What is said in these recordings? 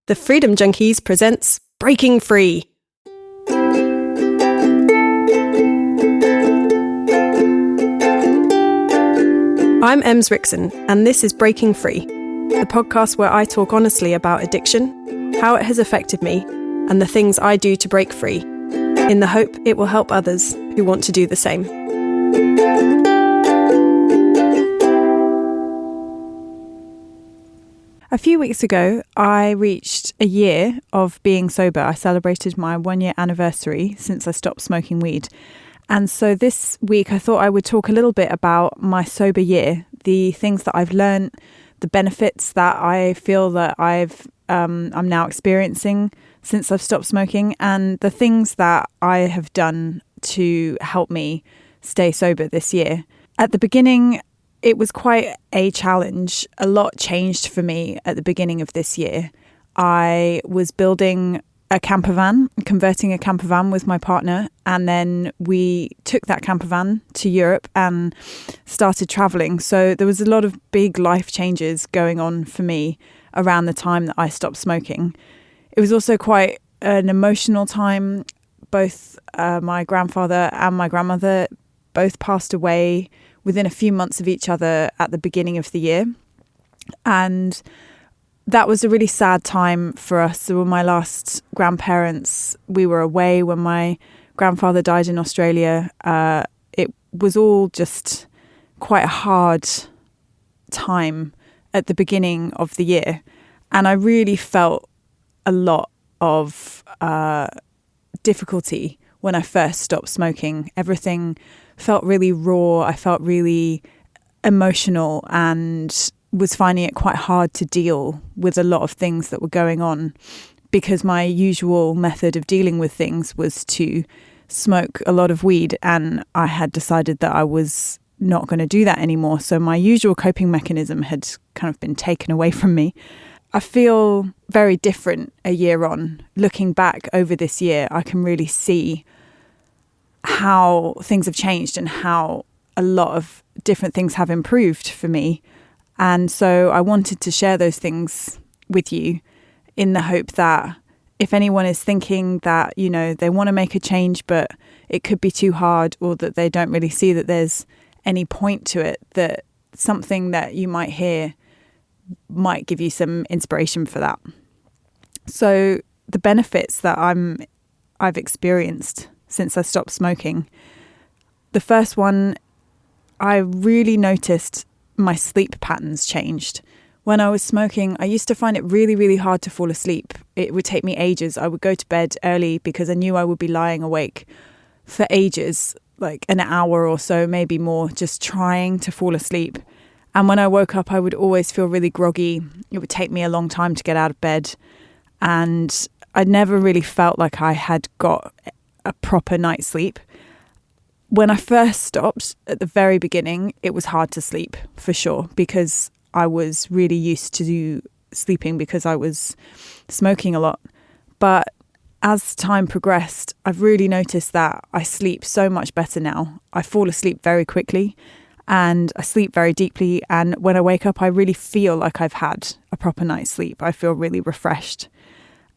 The Freedom Junkies presents Breaking Free. I'm Ems Rickson, and this is Breaking Free, the podcast where I talk honestly about addiction, how it has affected me, and the things I do to break free, in the hope it will help others who want to do the same. A few weeks ago, I reached a year of being sober. I celebrated my 1-year anniversary since I stopped smoking weed. And so this week, I thought I would talk a little bit about my sober year, the things that I've learned, the benefits that I feel that I'm now experiencing since I've stopped smoking, and the things that I have done to help me stay sober this year. At the beginning, it was quite a challenge. A lot changed for me at the beginning of this year. I was building a camper van, converting a camper van with my partner, and then we took that camper van to Europe and started traveling. So there was a lot of big life changes going on for me around the time that I stopped smoking. It was also quite an emotional time. Both my grandfather and my grandmother both passed away within a few months of each other at the beginning of the year. And that was a really sad time for us. They were my last grandparents. We were away when my grandfather died in Australia. It was all just quite a hard time at the beginning of the year. And I really felt a lot of difficulty when I first stopped smoking. Everything felt really raw. I felt really emotional and was finding it quite hard to deal with a lot of things that were going on, because my usual method of dealing with things was to smoke a lot of weed, and I had decided that I was not going to do that anymore. So my usual coping mechanism had kind of been taken away from me. I feel very different a year on. Looking back over this year, I can really see how things have changed and how a lot of different things have improved for me. And so I wanted to share those things with you in the hope that if anyone is thinking that, you know, they want to make a change, but it could be too hard, or that they don't really see that there's any point to it, that something that you might hear might give you some inspiration for that. So the benefits that I've experienced since I stopped smoking. The first one, I really noticed my sleep patterns changed. When I was smoking, I used to find it really, really hard to fall asleep. It would take me ages. I would go to bed early because I knew I would be lying awake for ages, like an hour or so, maybe more, just trying to fall asleep. And when I woke up, I would always feel really groggy. It would take me a long time to get out of bed. And I never really felt like I had got a proper night's sleep. When I first stopped at the very beginning, it was hard to sleep for sure, because I was really used to sleeping because I was smoking a lot. But as time progressed, I've really noticed that I sleep so much better now. I fall asleep very quickly and I sleep very deeply. And when I wake up, I really feel like I've had a proper night's sleep. I feel really refreshed.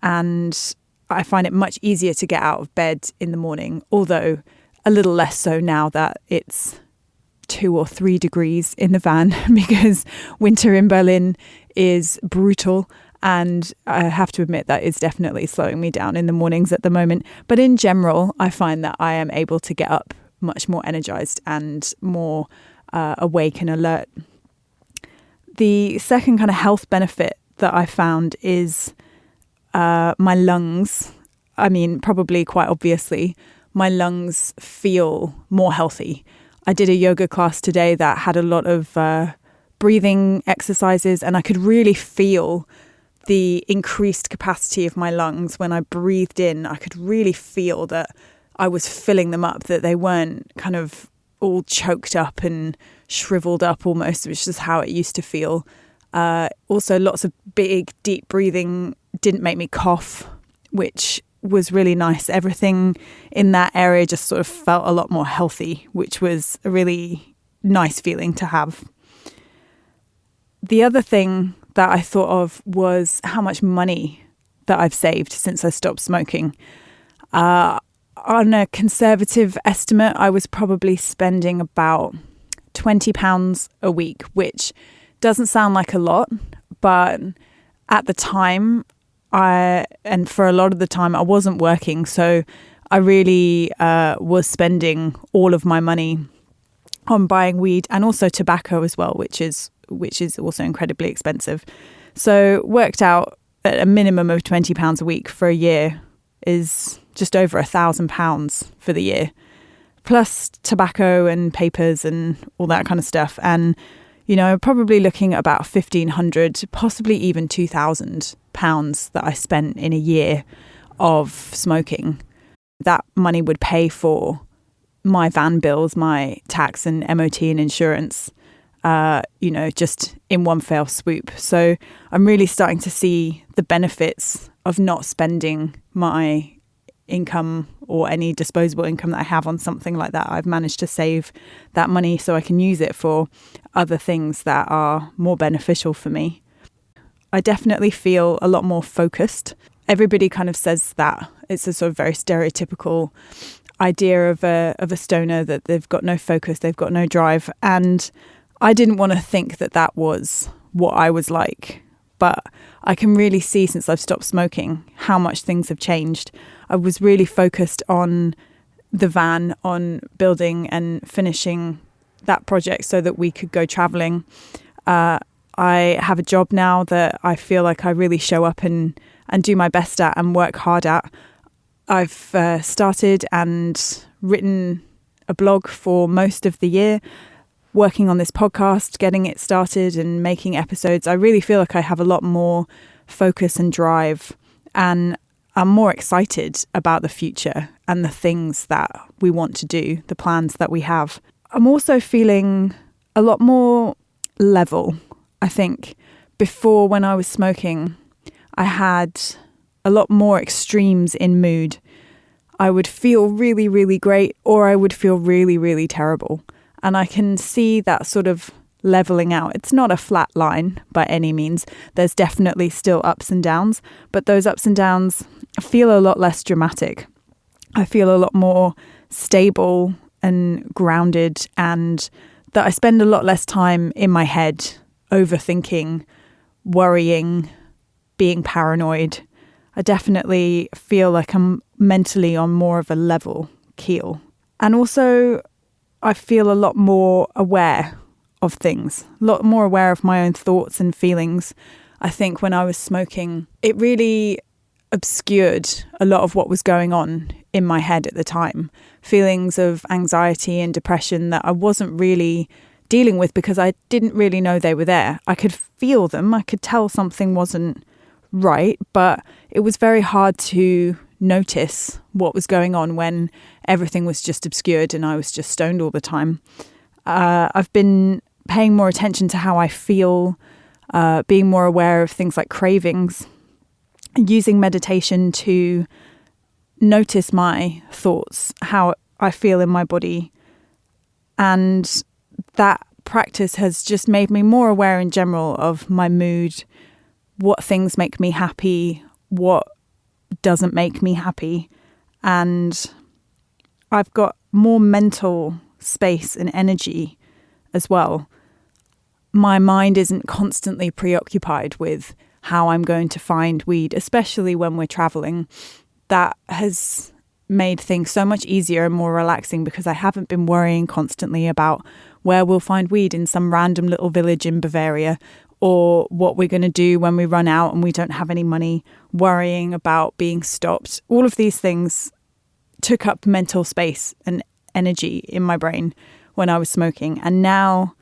And I find it much easier to get out of bed in the morning, although a little less so now that it's 2 or 3 degrees in the van, because winter in Berlin is brutal. And I have to admit that it's definitely slowing me down in the mornings at the moment. But in general, I find that I am able to get up much more energized and more awake and alert. The second kind of health benefit that I found is my lungs. I mean, probably quite obviously, my lungs feel more healthy. I did a yoga class today that had a lot of breathing exercises, and I could really feel the increased capacity of my lungs. When I breathed in, I could really feel that I was filling them up, that they weren't kind of all choked up and shriveled up almost, which is how it used to feel. Also, lots of big, deep breathing didn't make me cough, which was really nice. Everything in that area just sort of felt a lot more healthy, which was a really nice feeling to have. The other thing that I thought of was how much money that I've saved since I stopped smoking. On a conservative estimate, I was probably spending about £20 a week, which doesn't sound like a lot, but at the time, and for a lot of the time, I wasn't working, so I really was spending all of my money on buying weed and also tobacco as well, which is also incredibly expensive. So worked out at a minimum of £20 a week for a year is just over £1,000 for the year, plus tobacco and papers and all that kind of stuff. And, you know, probably looking at about £1,500, possibly even £2,000 that I spent in a year of smoking. That money would pay for my van bills, my tax and MOT and insurance, just in one fell swoop. So I'm really starting to see the benefits of not spending my income or any disposable income that I have on something like that. I've managed to save that money so I can use it for other things that are more beneficial for me. I definitely feel a lot more focused. Everybody kind of says that. It's a sort of very stereotypical idea of a stoner, that they've got no focus, they've got no drive. And I didn't want to think that that was what I was like. But I can really see since I've stopped smoking how much things have changed. I was really focused on the van, on building and finishing that project so that we could go traveling. I have a job now that I feel like I really show up and do my best at and work hard at. I've started and written a blog for most of the year, working on this podcast, getting it started and making episodes. I really feel like I have a lot more focus and drive, and I'm more excited about the future and the things that we want to do, the plans that we have. I'm also feeling a lot more level. I think before, when I was smoking, I had a lot more extremes in mood. I would feel really, really great, or I would feel really, really terrible. And I can see that sort of leveling out. It's not a flat line by any means. There's definitely still ups and downs, but those ups and downs feel a lot less dramatic. I feel a lot more stable and grounded, and that I spend a lot less time in my head overthinking, worrying, being paranoid. I definitely feel like I'm mentally on more of a level keel. And also, I feel a lot more aware of things, a lot more aware of my own thoughts and feelings. I think when I was smoking, it really obscured a lot of what was going on in my head at the time. Feelings of anxiety and depression that I wasn't really dealing with because I didn't really know they were there. I could feel them. I could tell something wasn't right, but it was very hard to notice what was going on when everything was just obscured and I was just stoned all the time. I've been paying more attention to how I feel, being more aware of things like cravings, using meditation to notice my thoughts, how I feel in my body. And that practice has just made me more aware in general of my mood, what things make me happy, what doesn't make me happy. And I've got more mental space and energy as well. My mind isn't constantly preoccupied with how I'm going to find weed, especially when we're traveling. That has made things so much easier and more relaxing because I haven't been worrying constantly about where we'll find weed in some random little village in Bavaria, or what we're going to do when we run out and we don't have any money, worrying about being stopped. All of these things took up mental space and energy in my brain when I was smoking. And now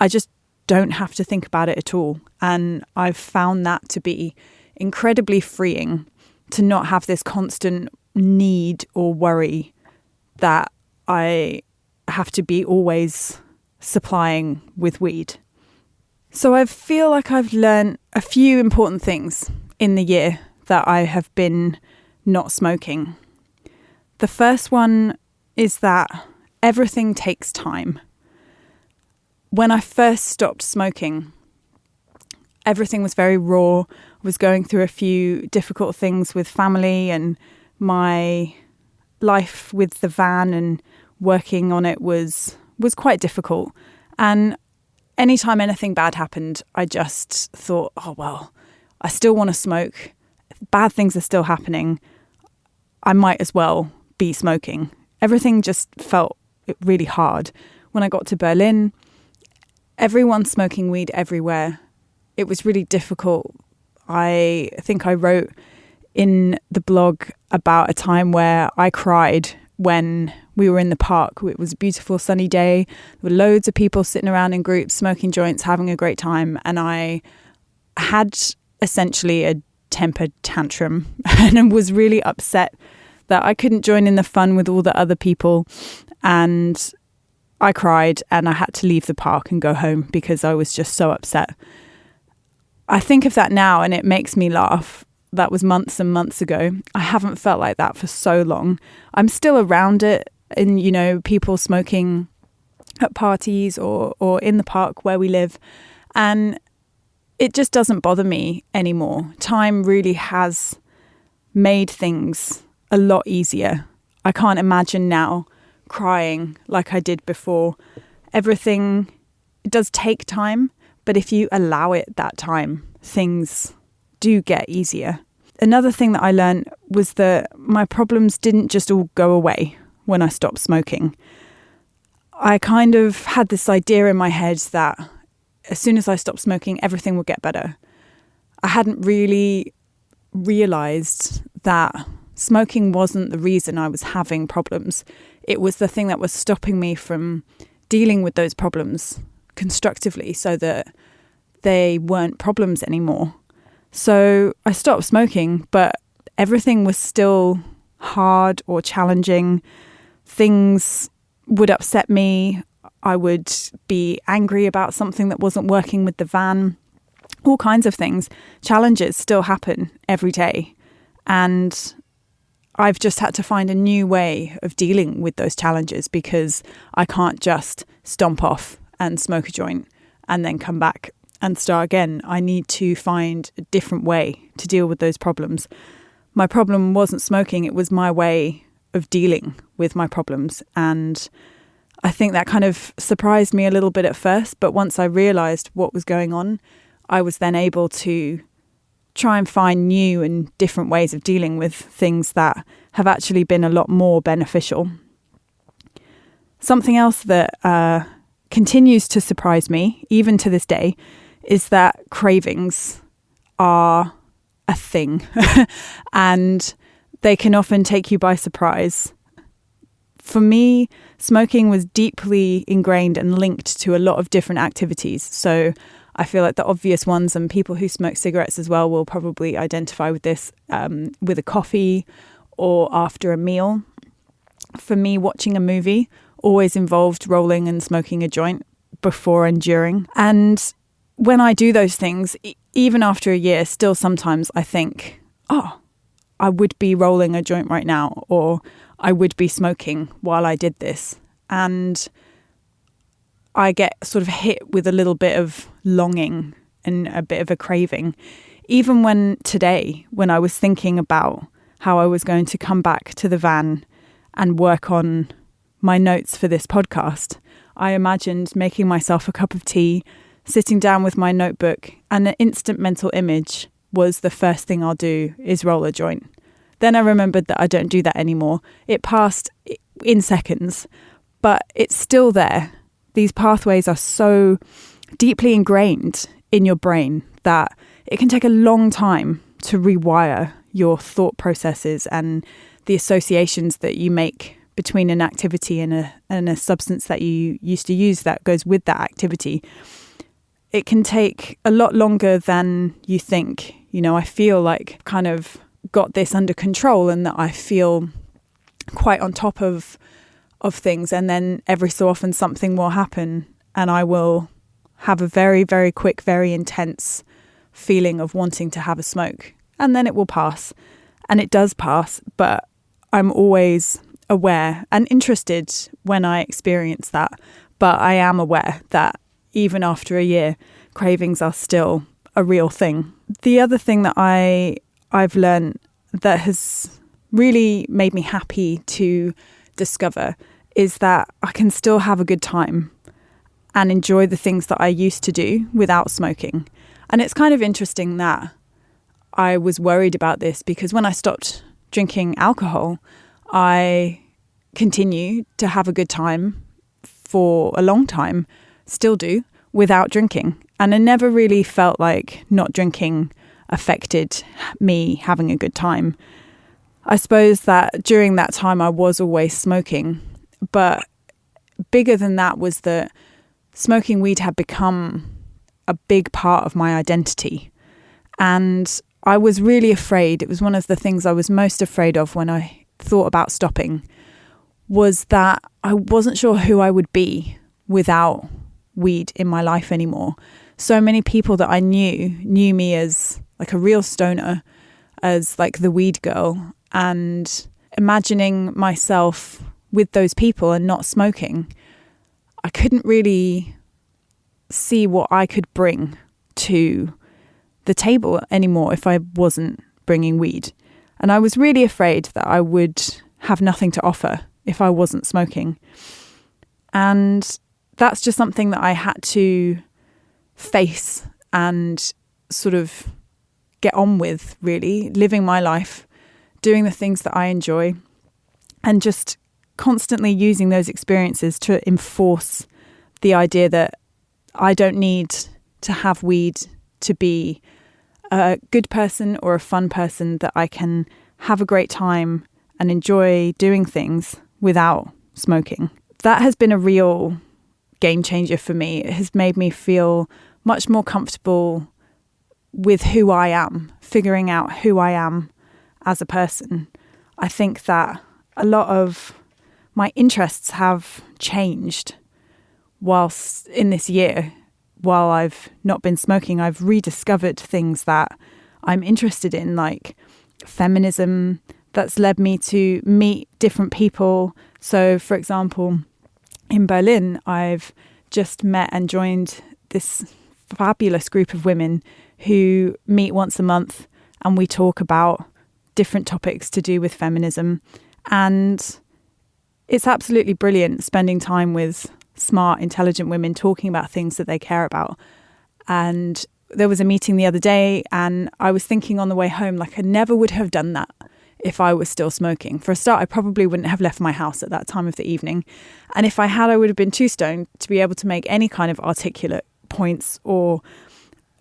I just don't have to think about it at all. And I've found that to be incredibly freeing, to not have this constant need or worry that I have to be always supplying with weed. So I feel like I've learned a few important things in the year that I have been not smoking. The first one is that everything takes time. When I first stopped smoking, everything was very raw, was going through a few difficult things with family, and my life with the van and working on it was quite difficult. And anytime anything bad happened, I just thought, oh, well, I still want to smoke. Bad things are still happening. I might as well be smoking. Everything just felt really hard. When I got to Berlin, everyone's smoking weed everywhere. It was really difficult. I think I wrote in the blog about a time where I cried when we were in the park. It was a beautiful sunny day. There were loads of people sitting around in groups, smoking joints, having a great time. And I had essentially a temper tantrum and was really upset that I couldn't join in the fun with all the other people. And I cried and I had to leave the park and go home because I was just so upset. I think of that now and it makes me laugh. That was months and months ago. I haven't felt like that for so long. I'm still around it, and people smoking at parties or in the park where we live, and it just doesn't bother me anymore. Time really has made things a lot easier. I can't imagine now crying like I did before. Everything, it does take time, but if you allow it that time, things do get easier. Another thing that I learned was that my problems didn't just all go away when I stopped smoking. I kind of had this idea in my head that as soon as I stopped smoking, everything would get better. I hadn't really realised that smoking wasn't the reason I was having problems. It was the thing that was stopping me from dealing with those problems constructively so that they weren't problems anymore. So I stopped smoking, but everything was still hard or challenging. Things would upset me. I would be angry about something that wasn't working with the van. All kinds of things. Challenges still happen every day. And I've just had to find a new way of dealing with those challenges because I can't just stomp off and smoke a joint and then come back and start again. I need to find a different way to deal with those problems. My problem wasn't smoking, it was my way of dealing with my problems. And I think that kind of surprised me a little bit at first, but once I realised what was going on, I was then able to try and find new and different ways of dealing with things that have actually been a lot more beneficial. Something else that continues to surprise me, even to this day, is that cravings are a thing and they can often take you by surprise. For me, smoking was deeply ingrained and linked to a lot of different activities. So I feel like the obvious ones, and people who smoke cigarettes as well will probably identify with this, with a coffee or after a meal. For me, watching a movie always involved rolling and smoking a joint before and during. And when I do those things, even after a year, still sometimes I think, oh, I would be rolling a joint right now, or I would be smoking while I did this. And I get sort of hit with a little bit of longing and a bit of a craving. Even when I was thinking about how I was going to come back to the van and work on my notes for this podcast, I imagined making myself a cup of tea, sitting down with my notebook, and an instant mental image was the first thing I'll do is roll a joint. Then I remembered that I don't do that anymore. It passed in seconds, but it's still there. These pathways are so deeply ingrained in your brain that it can take a long time to rewire your thought processes and the associations that you make between an activity and a substance that you used to use that goes with that activity. It can take a lot longer than you think. I feel like I've kind of got this under control and that I feel quite on top of things, and then every so often something will happen and I will have a very, very quick, very intense feeling of wanting to have a smoke, and then it will pass. And it does pass, but I'm always aware and interested when I experience that. But I am aware that even after a year, cravings are still a real thing. the other thing that I've learned that has really made me happy to discover is that I can still have a good time and enjoy the things that I used to do without smoking. And it's kind of interesting that I was worried about this, because when I stopped drinking alcohol, I continued to have a good time for a long time, still do, without drinking. And I never really felt like not drinking affected me having a good time. I suppose that during that time I was always smoking, but bigger than that was that smoking weed had become a big part of my identity. And I was really afraid. It was one of the things I was most afraid of when I thought about stopping, was that I wasn't sure who I would be without weed in my life anymore. So many people that I knew me as like a real stoner, as like the weed girl, and imagining myself with those people and not smoking, I couldn't really see what I could bring to the table anymore if I wasn't bringing weed. And I was really afraid that I would have nothing to offer if I wasn't smoking. And that's just something that I had to face and sort of get on with, really, living my life, doing the things that I enjoy, and just constantly using those experiences to enforce the idea that I don't need to have weed to be a good person or a fun person, that I can have a great time and enjoy doing things without smoking. That has been a real game changer for me. It has made me feel much more comfortable with who I am, figuring out who I am as a person. I think that a lot of my interests have changed whilst in this year. While I've not been smoking, I've rediscovered things that I'm interested in, like feminism. That's led me to meet different people. So, for example, in Berlin, I've just met and joined this fabulous group of women who meet once a month, and we talk about different topics to do with feminism. And it's absolutely brilliant spending time with smart, intelligent women talking about things that they care about. And there was a meeting the other day, and I was thinking on the way home, like, I never would have done that if I was still smoking. For a start, I probably wouldn't have left my house at that time of the evening. And if I had, I would have been too stoned to be able to make any kind of articulate points or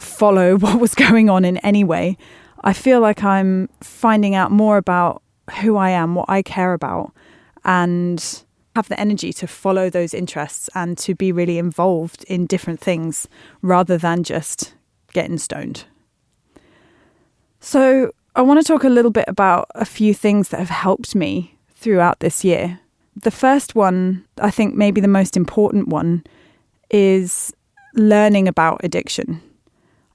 follow what was going on in any way. I feel like I'm finding out more about who I am, what I care about, and have the energy to follow those interests and to be really involved in different things rather than just getting stoned. So I want to talk a little bit about a few things that have helped me throughout this year. The first one, I think maybe the most important one, is learning about addiction.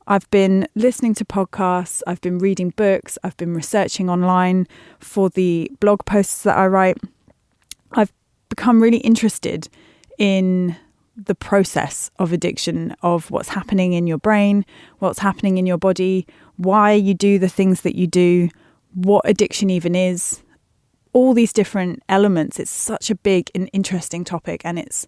I've been listening to podcasts, I've been reading books, I've been researching online for the blog posts that I write. I've become really interested in the process of addiction, of what's happening in your brain, what's happening in your body, why you do the things that you do, what addiction even is, all these different elements. It's such a big and interesting topic, and it's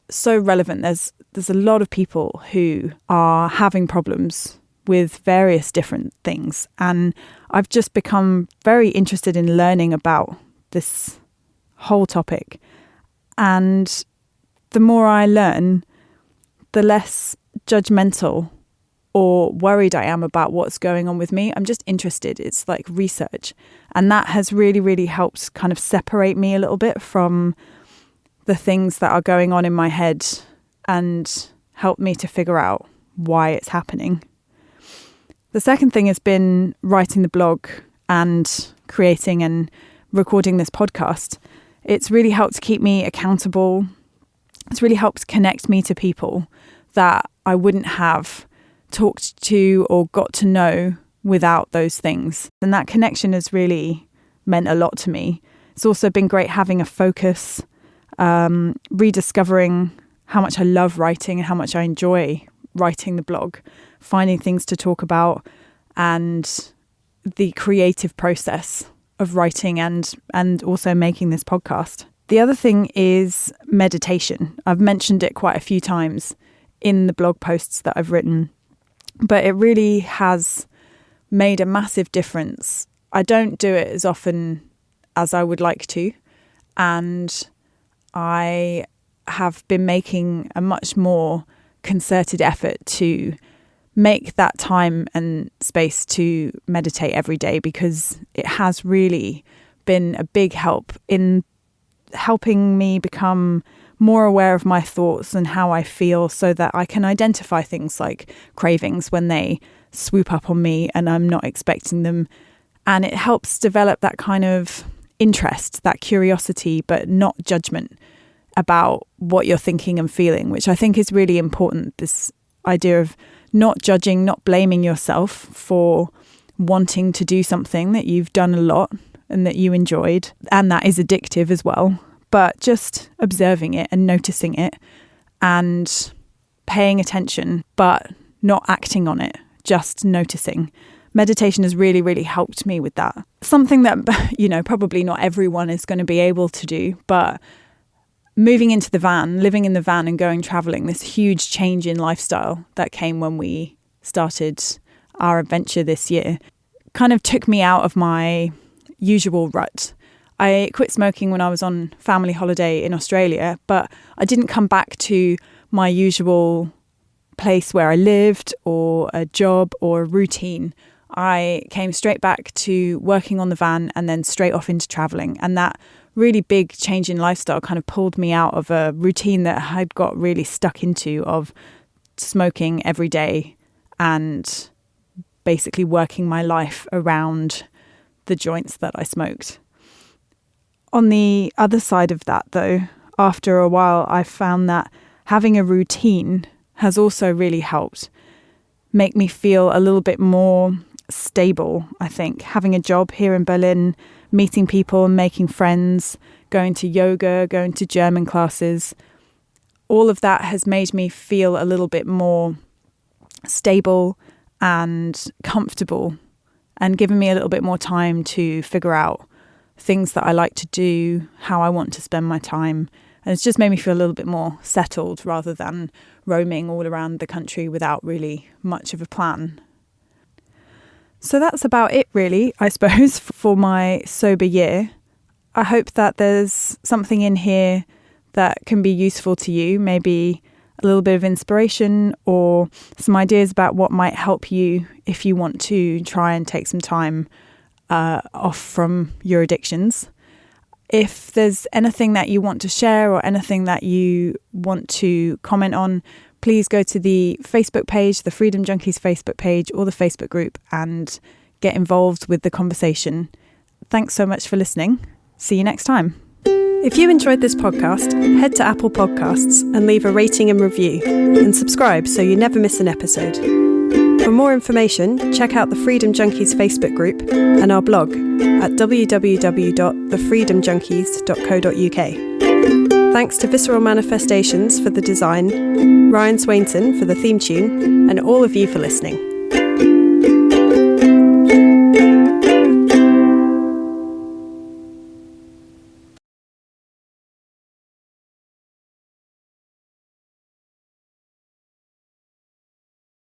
so relevant. There's a lot of people who are having problems with various different things, and I've just become very interested in learning about this whole topic. And the more I learn, the less judgmental or worried I am about what's going on with me. I'm just interested. It's like research. And that has really, really helped kind of separate me a little bit from the things that are going on in my head and help me to figure out why it's happening. The second thing has been writing the blog and creating and recording this podcast. It's really helped keep me accountable. It's really helped connect me to people that I wouldn't have talked to or got to know without those things. And that connection has really meant a lot to me. It's also been great having a focus, rediscovering how much I love writing and how much I enjoy writing the blog, finding things to talk about, and the creative process of writing and also making this podcast. The other thing is meditation. I've mentioned it quite a few times in the blog posts that I've written, but it really has made a massive difference. I don't do it as often as I would like to, and I have been making a much more concerted effort to make that time and space to meditate every day, because it has really been a big help in helping me become more aware of my thoughts and how I feel, so that I can identify things like cravings when they swoop up on me and I'm not expecting them. And it helps develop that kind of interest, that curiosity, but not judgment about what you're thinking and feeling, which I think is really important. This idea of not judging, not blaming yourself for wanting to do something that you've done a lot and that you enjoyed, and that is addictive as well, but just observing it and noticing it and paying attention, but not acting on it, just noticing. Meditation has really, really helped me with that. Something that, probably not everyone is going to be able to do, but moving into the van, living in the van and going traveling, this huge change in lifestyle that came when we started our adventure this year, kind of took me out of my usual rut. I quit smoking when I was on family holiday in Australia, but I didn't come back to my usual place where I lived or a job or a routine. I came straight back to working on the van and then straight off into traveling. And that really big change in lifestyle kind of pulled me out of a routine that I'd got really stuck into, of smoking every day and basically working my life around the joints that I smoked. On the other side of that, though, after a while, I found that having a routine has also really helped make me feel a little bit more stable, I think. Having a job here in Berlin, meeting people and making friends, going to yoga, going to German classes, all of that has made me feel a little bit more stable and comfortable, and given me a little bit more time to figure out things that I like to do, how I want to spend my time. And it's just made me feel a little bit more settled rather than roaming all around the country without really much of a plan. So that's about it, really, I suppose, for my sober year. I hope that there's something in here that can be useful to you, maybe a little bit of inspiration or some ideas about what might help you if you want to try and take some time off from your addictions. If there's anything that you want to share or anything that you want to comment on, please go to the Facebook page, the Freedom Junkies Facebook page, or the Facebook group, and get involved with the conversation. Thanks so much for listening. See you next time. If you enjoyed this podcast, head to Apple Podcasts and leave a rating and review, and subscribe so you never miss an episode. For more information, check out the Freedom Junkies Facebook group and our blog at www.thefreedomjunkies.co.uk. Thanks to Visceral Manifestations for the design, Ryan Swainson for the theme tune, and all of you for listening.